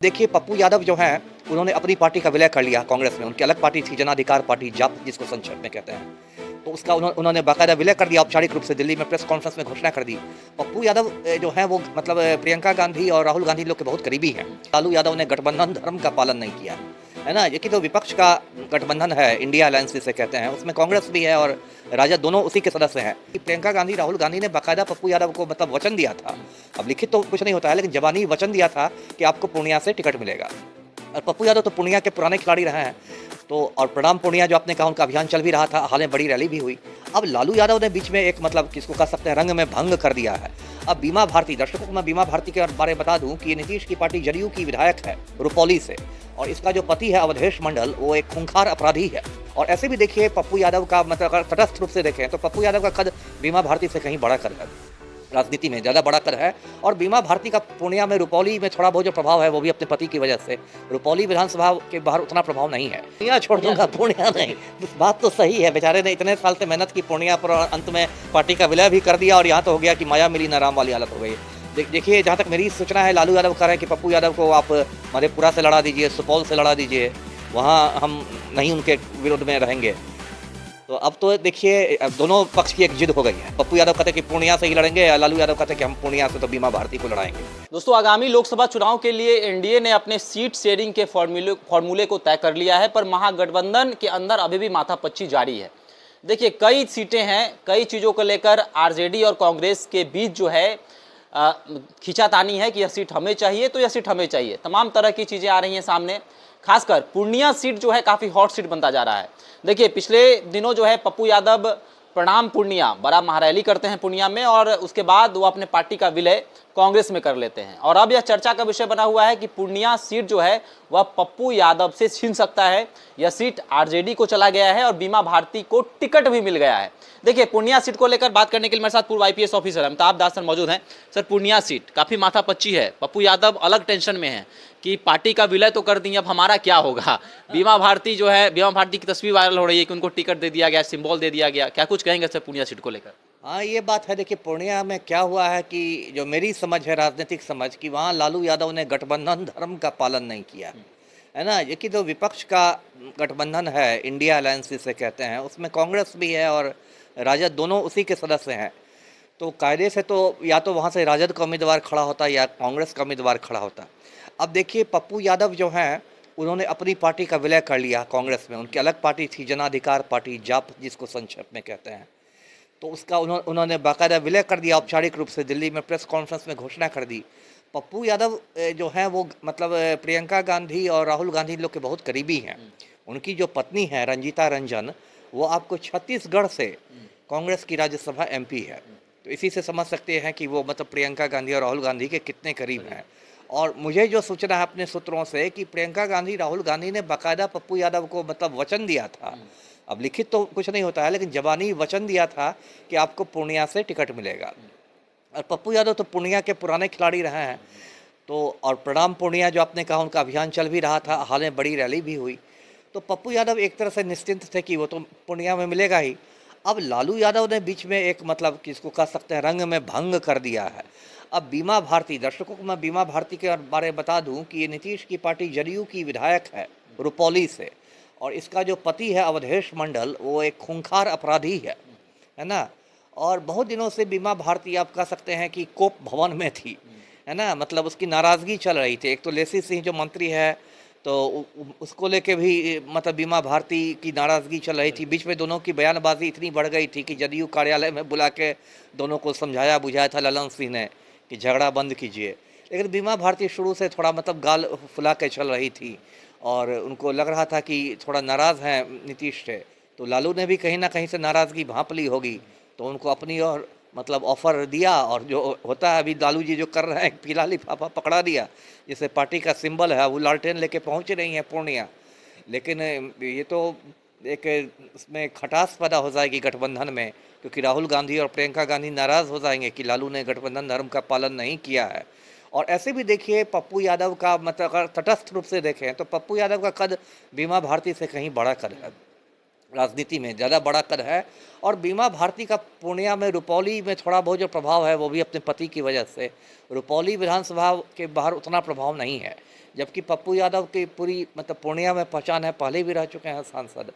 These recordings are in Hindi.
देखिए, पप्पू यादव जो हैं, उन्होंने अपनी पार्टी का विलय कर लिया कांग्रेस में। उनकी अलग पार्टी थी, जन अधिकार पार्टी, जाप जिसको संक्षेप में कहते हैं। तो उसका उन्होंने बाकायदा विलय कर दिया, औपचारिक रूप से दिल्ली में प्रेस कॉन्फ्रेंस में घोषणा कर दी। पप्पू यादव जो हैं वो मतलब प्रियंका गांधी और राहुल गांधी लोग के बहुत करीबी हैं। लालू यादव ने गठबंधन धर्म का पालन नहीं किया, है ना? ये कि तो विपक्ष का गठबंधन है, इंडिया अलायंस जिसे कहते हैं, उसमें कांग्रेस भी है और राजद दोनों उसी के सदस्य हैं। प्रियंका गांधी, राहुल गांधी ने बाकायदा पप्पू यादव को मतलब वचन दिया था। अब लिखित तो कुछ नहीं होता है, लेकिन ज़बानी वचन दिया था कि आपको पूर्णिया से टिकट मिलेगा। और पप्पू यादव तो पूर्णिया के पुराने खिलाड़ी रहे हैं। तो और प्रणाम पूर्णिया जो आपने कहा, उनका अभियान चल भी रहा था, हाल में बड़ी रैली भी हुई। अब लालू यादव ने बीच में एक मतलब किसको कह सकते हैं, रंग में भंग कर दिया है। अब बीमा भारती, दर्शकों को मैं बीमा भारती के बारे में बता दूं कि ये नीतीश की पार्टी जदयू की विधायक है रुपौली से, और इसका जो पति है अवधेश मंडल, वो एक खूंखार अपराधी है। और ऐसे भी देखिए, पप्पू यादव का मतलब अगर तटस्थ रूप से देखें तो पप्पू यादव का कद बीमा भारती से कहीं बड़ा कद है, राजनीति में ज़्यादा बड़ा कर है। और बीमा भारती का पूर्णिया में, रुपौली में थोड़ा बहुत जो प्रभाव है वो भी अपने पति की वजह से। रुपौली विधानसभा के बाहर उतना प्रभाव नहीं है। पूर्णिया छोड़ दूंगा, पूर्णिया नहीं। बात तो सही है, बेचारे ने इतने साल से मेहनत की पूर्णिया पर और अंत में पार्टी का विलय भी कर दिया, और यहाँ तो हो गया कि माया मिली ना राम वाली हालत हो गई। देखिए, जहाँ तक मेरी सूचना है, लालू यादव कह रहे हैं कि पप्पू यादव को आप मधेपुरा से लड़ा दीजिए, सुपौल से लड़ा दीजिए, वहाँ हम नहीं उनके विरोध में रहेंगे। तो अब तो देखिए, अब दोनों पक्ष की एक जिद हो गई है। पप्पू यादव कहते हैं कि पूर्णिया से ही लड़ेंगे, लालू यादव कहते हैं कि हम पूर्णिया से तो बीमा भारती को लड़ाएंगे। दोस्तों, आगामी लोकसभा चुनाव के लिए एनडीए ने अपने सीट शेयरिंग के फॉर्मूले को तय कर लिया है, पर महागठबंधन के अंदर अभी भी माथापच्ची जारी है। देखिए, कई सीटें हैं, कई चीज़ों को लेकर आरजेडी और कांग्रेस के बीच जो है खींचातानी है कि यह सीट हमें चाहिए तो यह सीट हमें चाहिए। तमाम तरह की चीज़ें आ रही हैं सामने। खासकर पूर्णिया सीट जो है काफ़ी हॉट सीट बनता जा रहा है। देखिए, पिछले दिनों जो है पप्पू यादव प्रणाम पूर्णिया बड़ा महारैली करते हैं पूर्णिया में, और उसके बाद वो अपने पार्टी का विलय कांग्रेस में कर लेते हैं। और अब यह चर्चा का विषय बना हुआ है कि पूर्णिया सीट जो है वह पप्पू यादव से छीन सकता है। यह सीट आरजेडी को चला गया है और बीमा भारती को टिकट भी मिल गया है। देखिए, पूर्णिया सीट को लेकर बात करने के लिए मेरे साथ पूर्व आईपीएस ऑफिसर अमिताभ दास सर मौजूद हैं। सर, पूर्णिया सीट काफ़ी माथापच्ची है, पप्पू यादव अलग टेंशन में है कि पार्टी का विलय तो कर दी, अब हमारा क्या होगा। बीमा भारती जो है, बीमा भारती की तस्वीर वायरल हो रही है कि उनको टिकट दे दिया गया, सिंबल दे दिया गया। क्या कुछ कहेंगे सर पूर्णिया सीट को लेकर? हाँ, ये बात है। देखिए, पूर्णिया में क्या हुआ है कि जो मेरी समझ है, राजनीतिक समझ, कि वहाँ लालू यादव ने गठबंधन धर्म का पालन नहीं किया, है ना? ये कि तो विपक्ष का गठबंधन है, इंडिया अलायंस जिसे कहते हैं, उसमें कांग्रेस भी है और राजद दोनों उसी के सदस्य हैं। तो कायदे से तो या तो वहाँ से राजद का उम्मीदवार खड़ा होता या कांग्रेस का उम्मीदवार खड़ा होता। अब देखिए, पप्पू यादव जो हैं, उन्होंने अपनी पार्टी का विलय कर लिया कांग्रेस में। उनकी अलग पार्टी थी, जन अधिकार पार्टी, जाप जिसको संक्षेप में कहते हैं। तो उसका उन्होंने बाकायदा विलय कर दिया, औपचारिक रूप से दिल्ली में प्रेस कॉन्फ्रेंस में घोषणा कर दी। पप्पू यादव जो हैं वो मतलब प्रियंका गांधी और राहुल गांधी लोग के बहुत करीबी हैं। उनकी जो पत्नी है रंजीता रंजन, वो आपको छत्तीसगढ़ से कांग्रेस की राज्यसभा एमपी है। तो इसी से समझ सकते हैं कि वो मतलब प्रियंका गांधी और राहुल गांधी के कितने करीब हैं। और मुझे जो सूचना है अपने सूत्रों से कि प्रियंका गांधी, राहुल गांधी ने बाकायदा पप्पू यादव को मतलब वचन दिया था। अब लिखित तो कुछ नहीं होता है, लेकिन ज़बानी वचन दिया था कि आपको पूर्णिया से टिकट मिलेगा। और पप्पू यादव तो पूर्णिया के पुराने खिलाड़ी रहे हैं। तो और प्रणाम पूर्णिया जो आपने कहा, उनका अभियान चल भी रहा था, हाल में बड़ी रैली भी हुई। तो पप्पू यादव एक तरह से निश्चिंत थे कि वो तो पूर्णिया में मिलेगा ही। अब लालू यादव ने बीच में एक मतलब किसको कह सकते हैं, रंग में भंग कर दिया है। अब बीमा भारती, दर्शकों को मैं बीमा भारती के बारे में बता दूं कि ये नीतीश की पार्टी जदयू की विधायक है रुपौली से, और इसका जो पति है अवधेश मंडल, वो एक खूंखार अपराधी है ना? और बहुत दिनों से बीमा भारती आप कह सकते हैं कि कोप भवन में थी, है ना? मतलब उसकी नाराज़गी चल रही थी। एक तो लेसी सिंह जो मंत्री है, तो उसको लेके भी मतलब बीमा भारती की नाराज़गी चल रही थी। बीच में दोनों की बयानबाजी इतनी बढ़ गई थी कि जदयू कार्यालय में बुला के दोनों को समझाया बुझाया था ललन सिंह ने कि झगड़ा बंद कीजिए। लेकिन बीमा भारती शुरू से थोड़ा मतलब गाल फुला के चल रही थी, और उनको लग रहा था कि थोड़ा नाराज़ हैं नीतीश से। तो लालू ने भी कहीं ना कहीं से नाराज़गी भांप ली होगी, तो उनको अपनी और मतलब ऑफ़र दिया। और जो होता है अभी लालू जी जो कर रहे हैं, पीला लिफाफा पकड़ा दिया, जैसे पार्टी का सिंबल है, वो लालटेन लेके पहुंच रही हैं पूर्णिया। लेकिन ये तो एक इसमें खटास पैदा हो जाएगी गठबंधन में, क्योंकि राहुल गांधी और प्रियंका गांधी नाराज़ हो जाएंगे कि लालू ने गठबंधन धर्म का पालन नहीं किया है। और ऐसे भी देखिए, पप्पू यादव का मतलब अगर तटस्थ रूप से देखें तो पप्पू यादव का कद बीमा भारती से कहीं बड़ा कद है, राजनीति में ज़्यादा बड़ा कद है। और बीमा भारती का पूर्णिया में रुपौली में थोड़ा बहुत जो प्रभाव है वो भी अपने पति की वजह से, रुपौली विधानसभा के बाहर उतना प्रभाव नहीं है, जबकि पप्पू यादव की पूरी मतलब पूर्णिया में पहचान है, पहले भी रह चुके हैं सांसद।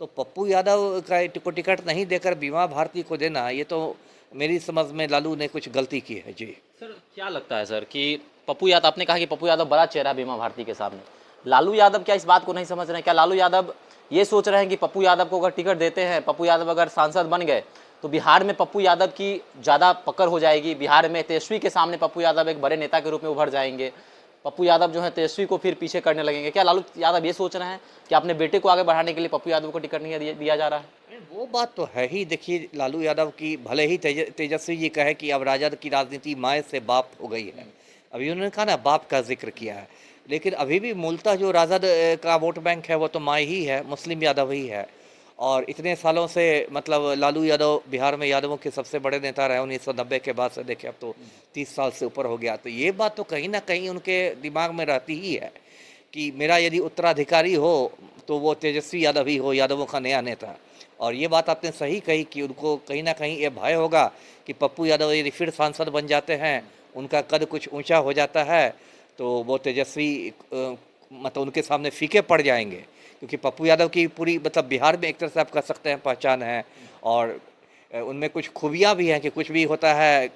तो पप्पू यादव को टिकट नहीं देकर बीमा भारती को देना, ये तो मेरी समझ में लालू ने कुछ गलती की है जी। सर क्या लगता है सर कि पप्पू यादव, आपने कहा कि पप्पू यादव बड़ा चेहरा है बीमा भारती के सामने, लालू यादव क्या इस बात को नहीं समझ रहे हैं? क्या लालू यादव ये सोच रहे हैं कि पप्पू यादव को अगर टिकट देते हैं, पप्पू यादव अगर सांसद बन गए तो बिहार में पप्पू यादव की ज़्यादा पकड़ हो जाएगी, बिहार में तेजस्वी के सामने पप्पू यादव एक बड़े नेता के रूप में उभर जाएंगे, पप्पू यादव जो है तेजस्वी को फिर पीछे करने लगेंगे? क्या लालू यादव ये सोच रहे हैं कि अपने बेटे को आगे बढ़ाने के लिए पप्पू यादव को टिकट नहीं दिया जा रहा है? वो बात तो है ही। देखिए, लालू यादव की भले ही तेजस्वी जी कहे कि अब राजद की राजनीति माए से बाप हो गई है, अभी उन्होंने कहा ना बाप का जिक्र किया है, लेकिन अभी भी मूलतः जो राजद का वोट बैंक है वो तो माए ही है, मुस्लिम यादव ही है। और इतने सालों से मतलब लालू यादव बिहार में यादवों के सबसे बड़े देता रहे, 1990 के बाद से देखे अब तो 30 साल से ऊपर हो गया। तो ये बात तो कहीं ना कहीं उनके दिमाग में रहती ही है कि मेरा यदि उत्तराधिकारी हो तो वो तेजस्वी यादव ही हो, यादवों का नया नेता। और ये बात आपने सही कही कि उनको कहीं ना कहीं ये भय होगा कि पप्पू यादव यदि फिर सांसद बन जाते हैं, उनका कद कुछ ऊंचा हो जाता है, तो वो तेजस्वी मतलब उनके सामने फीके पड़ जाएंगे। क्योंकि पप्पू यादव की पूरी मतलब बिहार में एक तरह से आप कह सकते हैं पहचान है, और उनमें कुछ खूबियाँ भी हैं कि कुछ भी होता है,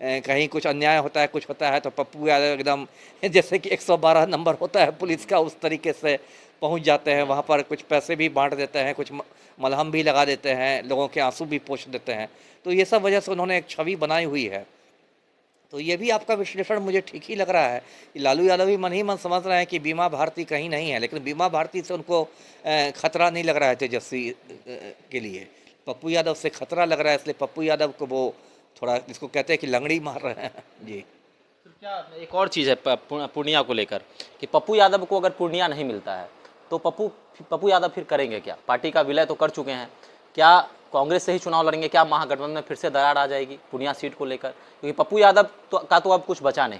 कहीं कुछ अन्याय होता है, कुछ होता है, तो पप्पू यादव एकदम जैसे कि 112 नंबर होता है पुलिस का, उस तरीके से पहुंच जाते हैं वहाँ पर। कुछ पैसे भी बांट देते हैं, कुछ मलहम भी लगा देते हैं, लोगों के आंसू भी पोंछ देते हैं। तो ये सब वजह से उन्होंने एक छवि बनाई हुई है। तो ये भी आपका विश्लेषण मुझे ठीक ही लग रहा है कि लालू यादव भी मन ही मन समझ रहे हैं कि बीमा भारती कहीं नहीं है, लेकिन बीमा भारती से उनको खतरा नहीं लग रहा है तेजस्वी के लिए, पप्पू यादव से खतरा लग रहा है, इसलिए पप्पू यादव को वो थोड़ा जिसको कहते हैं कि लंगड़ी मार रहे हैं जी। तो क्या एक और चीज़ है पूर्णिया को लेकर कि पप्पू यादव को अगर पूर्णिया नहीं मिलता है तो पप्पू यादव फिर करेंगे क्या? पार्टी का विलय तो कर चुके हैं, क्या कांग्रेस से ही चुनाव लड़ेंगे? क्या महागठबंधन में फिर से दरार आ जाएगी पूर्णिया सीट को लेकर? क्योंकि पप्पू यादव का तो अब कुछ बचा नहीं,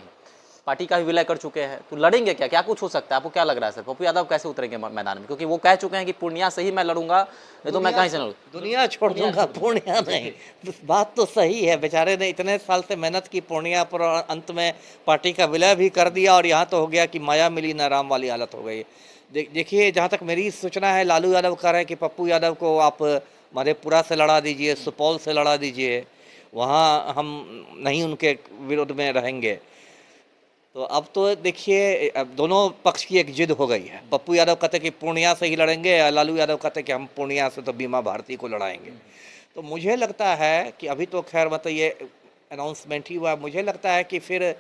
पार्टी का भी विलय कर चुके हैं, तो लड़ेंगे क्या? क्या कुछ हो सकता है? आपको क्या लग रहा है सर, पप्पू यादव कैसे उतरेंगे मैदान में? क्योंकि वो कह चुके हैं कि पूर्णिया से ही मैं लड़ूंगा, नहीं तो मैं कहीं से लड़ूँ, दुनिया छोड़ दूंगा, पूर्णिया नहीं। बात तो सही है, बेचारे ने इतने साल से मेहनत की पूर्णिया पर और अंत में पार्टी का विलय भी कर दिया, और यहाँ तो हो गया कि माया मिली ना राम वाली हालत हो गई। देखिए, जहाँ तक मेरी सूचना है, लालू यादव कह रहे हैं कि पप्पू यादव को आप मधेपुरा से लड़ा दीजिए, सुपौल से लड़ा दीजिए, वहाँ हम नहीं उनके विरोध में रहेंगे। तो अब तो देखिए, अब दोनों पक्ष की एक जिद हो गई है। पप्पू यादव कहते कि पूर्णिया से ही लड़ेंगे, लालू यादव कहते कि हम पूर्णिया से तो बीमा भारती को लड़ाएंगे। तो मुझे लगता है कि अभी तो खैर मतलब ये अनाउंसमेंट ही हुआ, मुझे लगता है कि फिर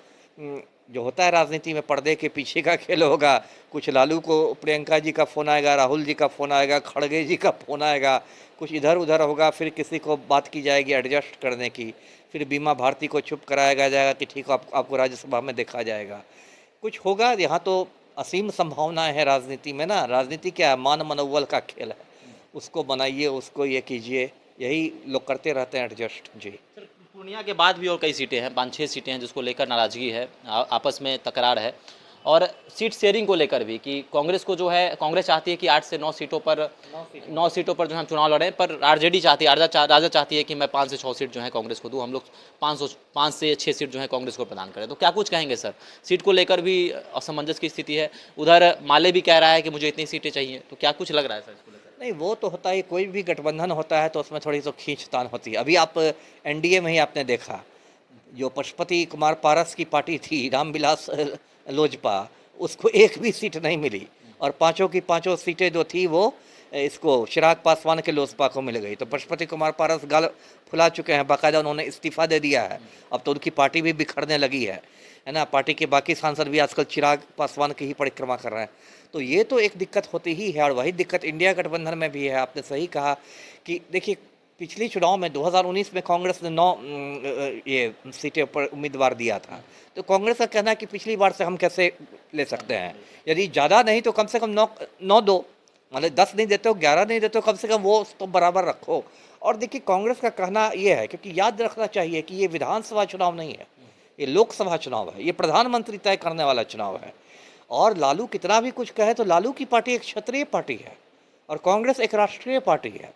जो होता है राजनीति में पर्दे के पीछे का खेल होगा। कुछ लालू को प्रियंका जी का फ़ोन आएगा, राहुल जी का फ़ोन आएगा, खड़गे जी का फ़ोन आएगा, कुछ इधर उधर होगा, फिर किसी को बात की जाएगी एडजस्ट करने की, फिर बीमा भारती को चुप कराया जाएगा कि ठीक है आपको राज्यसभा में देखा जाएगा, कुछ होगा। यहाँ तो असीम संभावनाएं हैं राजनीति में ना। राजनीति क्या है, मान मनोबल का खेल है, उसको बनाइए, उसको ये कीजिए, यही लोग करते रहते हैं एडजस्ट जी। सर पूर्णिया के बाद भी और कई सीटें हैं, 5-6 सीटें हैं जिसको लेकर नाराजगी है, आपस में तकरार है, और सीट शेयरिंग को लेकर भी कि कांग्रेस को जो है, कांग्रेस चाहती है कि 8 से 9 सीटों पर 9 सीटों पर जो हम चुनाव लड़ें, पर आरजेडी चाहती है, राजद चाहती है कि मैं 5 से 6 सीट जो है कांग्रेस को दूं, हम लोग 5 से 6 सीट जो है कांग्रेस को प्रदान करें। तो क्या कुछ कहेंगे सर, सीट को लेकर भी असमंजस की स्थिति है, उधर माले भी कह रहा है कि मुझे इतनी सीटें चाहिए, तो क्या कुछ लग रहा है सर इसको लेकर? नहीं, वो तो होता ही, कोई भी गठबंधन होता है तो उसमें थोड़ी तो खींचतान होती है। अभी आप एनडीए में ही आपने देखा, जो पशुपति कुमार पारस की पार्टी थी, रामविलास लोजपा, उसको एक भी सीट नहीं मिली, और पांचों की पांचों सीटें जो थी वो इसको चिराग पासवान के लोजपा को मिल गई। तो पशुपति कुमार पारस गाल फुला चुके हैं, बाकायदा उन्होंने इस्तीफा दे दिया है, अब तो उनकी पार्टी भी बिखरने लगी है ना। पार्टी के बाकी सांसद भी आजकल चिराग पासवान की ही परिक्रमा कर रहे हैं। तो ये तो एक दिक्कत होती ही है, और वही दिक्कत इंडिया गठबंधन में भी है। आपने सही कहा कि देखिए, पिछली चुनाव में 2019 में कांग्रेस ने 9 ये सीटें पर उम्मीदवार दिया था। तो कांग्रेस का कहना है कि पिछली बार से हम कैसे ले सकते हैं, यदि ज़्यादा नहीं तो कम से कम 9 दो, मतलब 10 नहीं देते हो, 11 नहीं देते हो, कम से कम वो तो बराबर रखो। और देखिए, कांग्रेस का कहना ये है, क्योंकि याद रखना चाहिए कि ये विधानसभा चुनाव नहीं है, ये लोकसभा चुनाव है, ये प्रधानमंत्री तय करने वाला चुनाव है। और लालू कितना भी कुछ कहे तो लालू की पार्टी एक क्षत्रिय पार्टी है, और कांग्रेस एक राष्ट्रीय पार्टी है।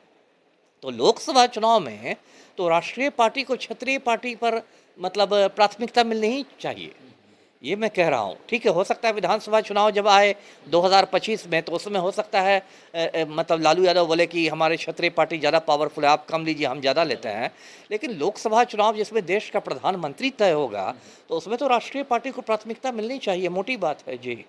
तो लोकसभा चुनाव में तो राष्ट्रीय पार्टी को क्षेत्रीय पार्टी पर मतलब प्राथमिकता मिलनी ही चाहिए, ये मैं कह रहा हूँ। ठीक है, हो सकता है विधानसभा चुनाव जब आए 2025 में, तो उसमें हो सकता है मतलब लालू यादव बोले कि हमारे क्षेत्रीय पार्टी ज़्यादा पावरफुल है, आप कम लीजिए, हम ज़्यादा लेते हैं। लेकिन लोकसभा चुनाव जिसमें देश का प्रधानमंत्री तय होगा, तो उसमें तो राष्ट्रीय पार्टी को प्राथमिकता मिलनी चाहिए, मोटी बात है जी।